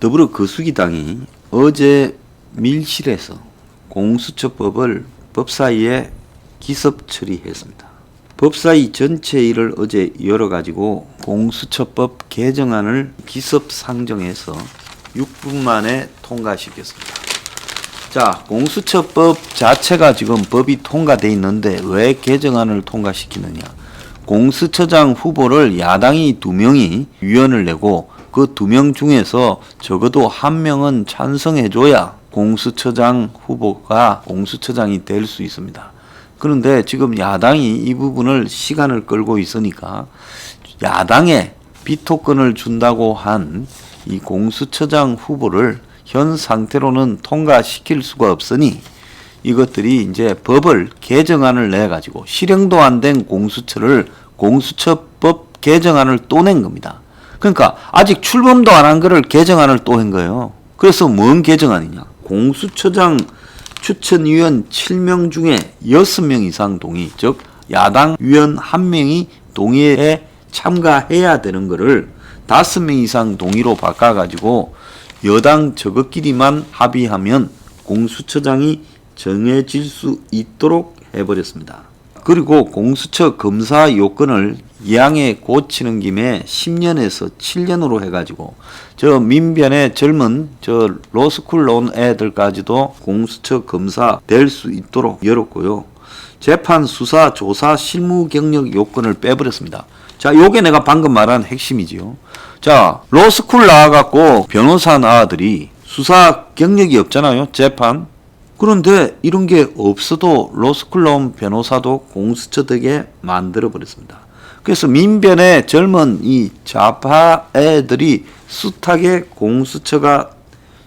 더불어 거수기당이 어제 밀실에서 공수처법을 법사위에 기습 처리했습니다. 법사위 전체 일을 어제 열어가지고 공수처법 개정안을 기습 상정해서 6분 만에 통과시켰습니다. 자, 공수처법 자체가 지금 법이 통과돼 있는데 왜 개정안을 통과시키느냐? 공수처장 후보를 야당이 2명이 위원을 내고 그 2명 중에서 적어도 1명은 찬성해줘야 공수처장 후보가 공수처장이 될 수 있습니다. 그런데 지금 야당이 이 부분을 시간을 끌고 있으니까 야당에 비토권을 준다고 한 이 공수처장 후보를 현 상태로는 통과시킬 수가 없으니 이것들이 이제 법을 개정안을 내 가지고 실행도 안 된 공수처를 공수처법 개정안을 또 낸 겁니다. 그러니까 아직 출범도 안 한 거를 개정안을 또 한 거예요. 그래서 뭔 개정안이냐? 공수처장 추천위원 7명 중에 6명 이상 동의, 즉 야당 위원 1명이 동의에 참가해야 되는 거를 5명 이상 동의로 바꿔가지고 여당 저것끼리만 합의하면 공수처장이 정해질 수 있도록 해버렸습니다. 그리고 공수처 검사 요건을 양해 고치는 김에 10년에서 7년으로 해가지고 저 민변의 젊은 저 로스쿨 나온 애들까지도 공수처 검사 될 수 있도록 열었고요. 재판, 수사, 조사, 실무 경력 요건을 빼버렸습니다. 자, 요게 내가 방금 말한 핵심이지요. 자, 로스쿨 나와갖고 변호사 나아들이 수사 경력이 없잖아요. 재판. 그런데 이런 게 없어도 로스쿨 나온 변호사도 공수처 되게 만들어버렸습니다. 그래서 민변의 젊은 이 좌파 애들이 숱하게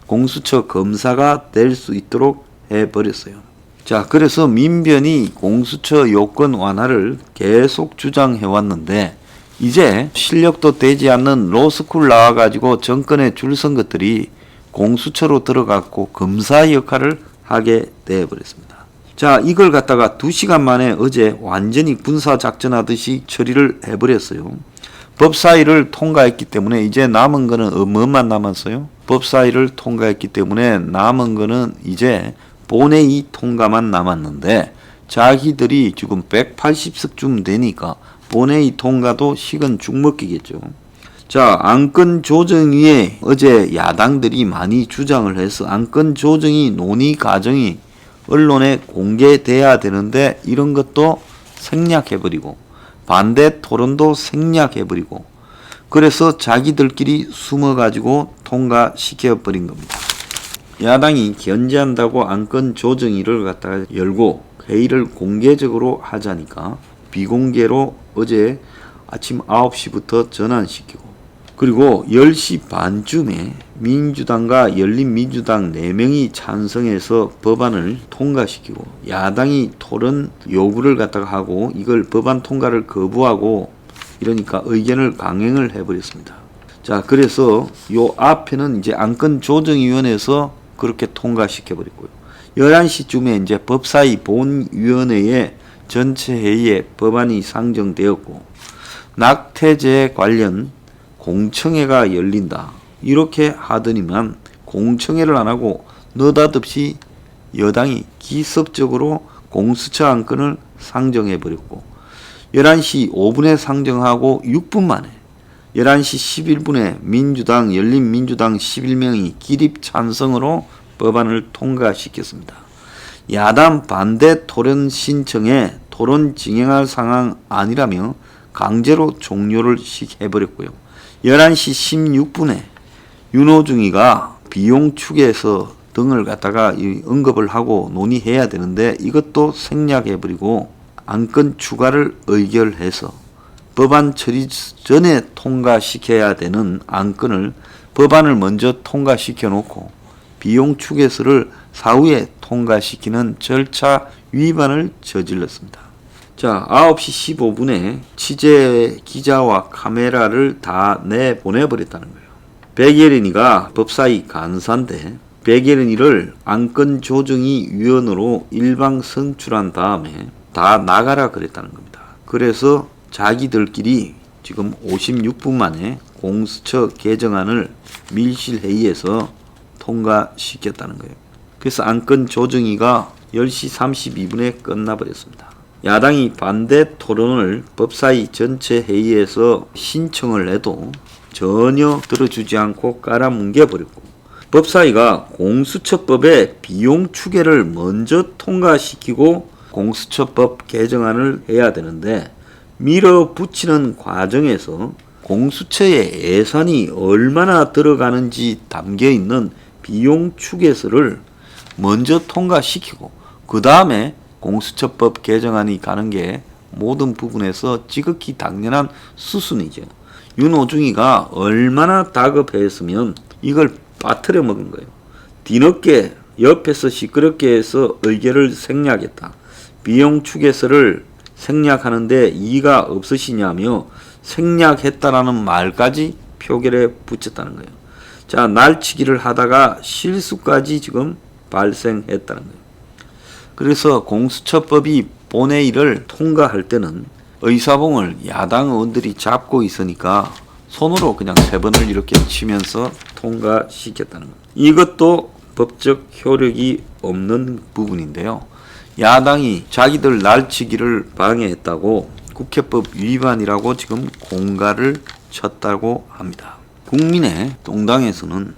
공수처 검사가 될 수 있도록 해버렸어요. 자, 그래서 민변이 공수처 요건 완화를 계속 주장해왔는데 이제 실력도 되지 않는 로스쿨 나와가지고 정권에 줄 선 것들이 공수처로 들어갔고 검사 역할을 하게 되어버렸습니다. 자, 이걸 갖다가 2시간 만에 어제 완전히 군사작전하듯이 처리를 해버렸어요. 법사위를 통과했기 때문에 이제 남은 거는 뭐만 남았어요? 법사위를 통과했기 때문에 남은 거는 이제 본회의 통과만 남았는데 자기들이 지금 180석쯤 되니까 본회의 통과도 식은 죽 먹기겠죠. 자, 안건조정위에 어제 야당들이 많이 주장을 해서 안건조정위 논의 과정이 언론에 공개돼야 되는데 이런 것도 생략해버리고 반대 토론도 생략해버리고 그래서 자기들끼리 숨어가지고 통과시켜버린 겁니다. 야당이 견제한다고 안건조정위를 갖다가 열고 회의를 공개적으로 하자니까 비공개로 어제 아침 9시부터 전환시키고 그리고 10시 반쯤에 민주당과 열린민주당 4명이 찬성해서 법안을 통과시키고 야당이 토론 요구를 갖다가 하고 이걸 법안 통과를 거부하고 이러니까 의견을 강행을 해버렸습니다. 자, 그래서 요 앞에는 이제 안건조정위원회에서 그렇게 통과시켜버렸고요. 11시쯤에 이제 법사위 본위원회에 전체 회의에 법안이 상정되었고 낙태죄 관련 공청회가 열린다. 이렇게 하더니만 공청회를 안 하고 느닷없이 여당이 기습적으로 공수처 안건을 상정해버렸고 11시 5분에 상정하고 6분 만에 11시 11분에 민주당, 열린민주당 11명이 기립 찬성으로 법안을 통과시켰습니다. 야당 반대 토론 신청에 토론 진행할 상황 아니라며 강제로 종료를 해버렸고요. 11시 16분에 윤호중이가 비용 축에서 등을 갖다가 언급을 하고 논의해야 되는데 이것도 생략해버리고 안건 추가를 의결해서 법안 처리 전에 통과시켜야 되는 안건을 법안을 먼저 통과시켜 놓고 비용 축에서를 사후에 통과시키는 절차 위반을 저질렀습니다. 자, 9시 15분에 취재 기자와 카메라를 다 내보내버렸다는 거예요. 백예린이가 법사위 간사인데 백예린이를 안건조정위 위원으로 일방 선출한 다음에 다 나가라 그랬다는 겁니다. 그래서 자기들끼리 지금 56분 만에 공수처 개정안을 밀실회의에서 통과시켰다는 거예요. 그래서 안건 조정위가 10시 32분에 끝나버렸습니다. 야당이 반대 토론을 법사위 전체 회의에서 신청을 해도 전혀 들어주지 않고 깔아뭉개버렸고, 법사위가 공수처법의 비용 추계를 먼저 통과시키고 공수처법 개정안을 해야 되는데, 밀어붙이는 과정에서 공수처의 예산이 얼마나 들어가는지 담겨있는 비용 추계서를 먼저 통과시키고 그 다음에 공수처법 개정안이 가는 게 모든 부분에서 지극히 당연한 수순이죠. 윤호중이가 얼마나 다급했으면 이걸 빠뜨려 먹은 거예요. 뒤늦게 옆에서 시끄럽게 해서 의결을 생략했다. 비용 추계서를 생략하는데 이의가 없으시냐며 생략했다라는 말까지 표결에 붙였다는 거예요. 자, 날치기를 하다가 실수까지 지금 발생했다는 거예요. 그래서 공수처법이 본회의를 통과할 때는 의사봉을 야당 의원들이 잡고 있으니까 손으로 그냥 3번을 이렇게 치면서 통과시켰다는 거예요. 이것도 법적 효력이 없는 부분인데요. 야당이 자기들 날치기를 방해했다고 국회법 위반이라고 지금 공갈을 쳤다고 합니다. 국민의 동당에서는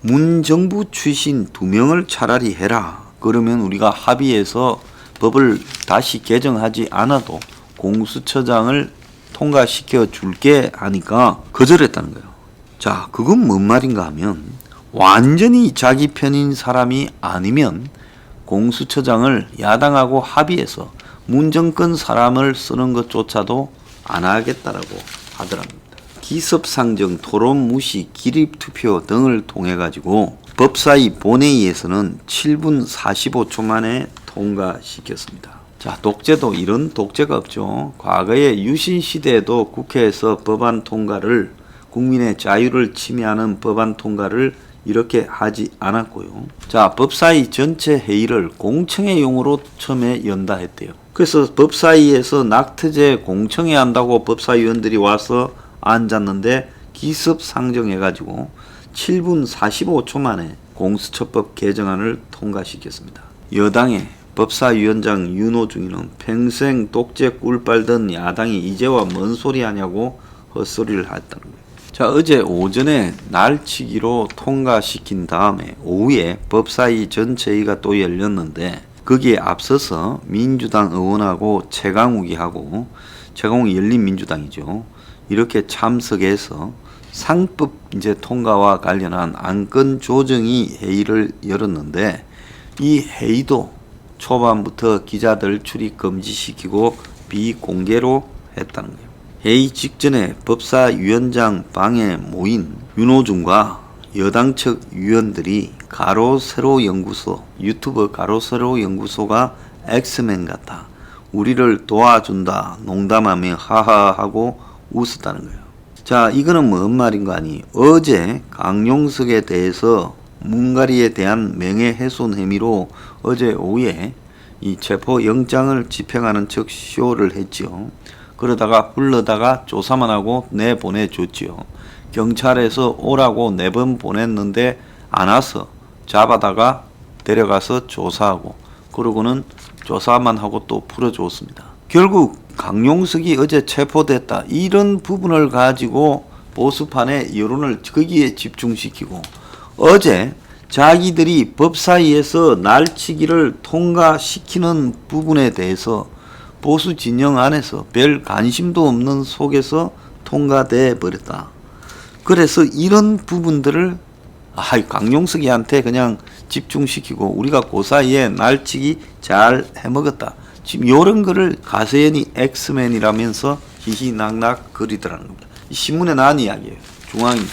문정부 출신 2명을 차라리 해라. 그러면 우리가 합의해서 법을 다시 개정하지 않아도 공수처장을 통과시켜 줄게 하니까 거절했다는 거예요. 자, 그건 뭔 말인가 하면 완전히 자기 편인 사람이 아니면 공수처장을 야당하고 합의해서 문정권 사람을 쓰는 것조차도 안 하겠다라고 하더랍니다. 기습상정, 토론 무시, 기립투표 등을 통해 가지고 법사위 본회의에서는 7분 45초 만에 통과시켰습니다. 자, 독재도 이런 독재가 없죠. 과거에 유신 시대에도 국회에서 법안 통과를, 국민의 자유를 침해하는 법안 통과를 이렇게 하지 않았고요. 자, 법사위 전체 회의를 공청회 용으로 처음에 연다 했대요. 그래서 법사위에서 낙태죄 공청회 한다고 법사위원들이 와서 앉았는데 기습상정해가지고 7분 45초 만에 공수처법 개정안을 통과시켰습니다. 여당의 법사위원장 윤호중이는 평생 독재 꿀 빨던 야당이 이제와 뭔 소리 하냐고 헛소리를 했다는 거예요. 자, 어제 오전에 날치기로 통과시킨 다음에 오후에 법사위 전체회의가 또 열렸는데 거기에 앞서서 민주당 의원하고 최강욱이 열린민주당이죠. 이렇게 참석해서 상법 이제 통과와 관련한 안건 조정위 회의를 열었는데 이 회의도 초반부터 기자들 출입 금지시키고 비공개로 했다는 거예요. 회의 직전에 법사위원장 방에 모인 윤호중과 여당 측 위원들이 가로세로 연구소, 유튜브 가로세로 연구소가 엑스맨 같아 우리를 도와준다 농담하며 하하하고 웃었다는 거예요. 자, 이거는 뭔 말인 거 아니? 어제 강용석에 대해서 문가리에 대한 명예훼손 혐의로 어제 오후에 이 체포영장을 집행하는 척 쇼를 했죠. 그러다가 불러다가 조사만 하고 내보내줬지요. 경찰에서 오라고 4번 보냈는데 안 와서 잡아다가 데려가서 조사하고 그러고는 조사만 하고 또 풀어줬습니다. 결국 강용석이 어제 체포됐다. 이런 부분을 가지고 보수판의 여론을 거기에 집중시키고 어제 자기들이 법사위에서 날치기를 통과시키는 부분에 대해서 보수 진영 안에서 별 관심도 없는 속에서 통과돼 버렸다. 그래서 이런 부분들을 강용석이한테 그냥 집중시키고 우리가 그 사이에 날치기 잘 해먹었다. 지금 이런 거를 가세연이 엑스맨이라면서 희희낙낙 거리더라는 겁니다. 신문에 나온 이야기예요. 중앙인데.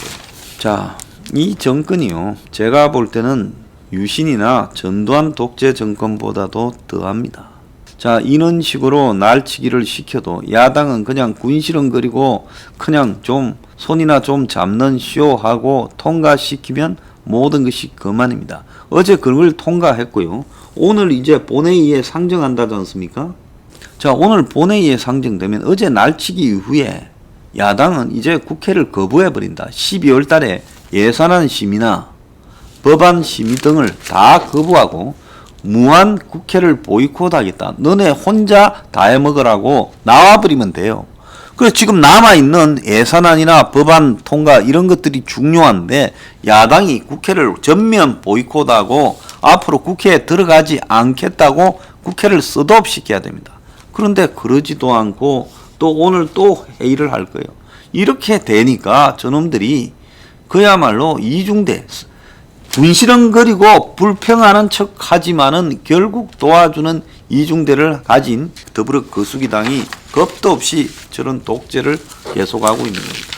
자, 이 정권이요. 제가 볼 때는 유신이나 전두환 독재 정권보다도 더합니다. 자, 이런 식으로 날치기를 시켜도 야당은 그냥 군시렁거리고 그냥 좀 손이나 좀 잡는 쇼하고 통과시키면 모든 것이 그만입니다. 어제 그걸 통과했고요. 오늘 이제 본회의에 상정한다지 않습니까? 자, 오늘 본회의에 상정되면 어제 날치기 이후에 야당은 이제 국회를 거부해버린다. 12월 달에 예산안 심의나 법안 심의 등을 다 거부하고 무한 국회를 보이콧하겠다. 너네 혼자 다 해먹으라고 나와버리면 돼요. 그래서 지금 남아있는 예산안이나 법안 통과 이런 것들이 중요한데 야당이 국회를 전면 보이콧하고 앞으로 국회에 들어가지 않겠다고 국회를 셋업시켜야 됩니다. 그런데 그러지도 않고 또 오늘 또 회의를 할 거예요. 이렇게 되니까 저놈들이 그야말로 이중대 분시렁거리고 불평하는 척 하지만은 결국 도와주는 이중대를 가진 더불어 거수기당이 겁도 없이 저런 독재를 계속하고 있는 겁니다.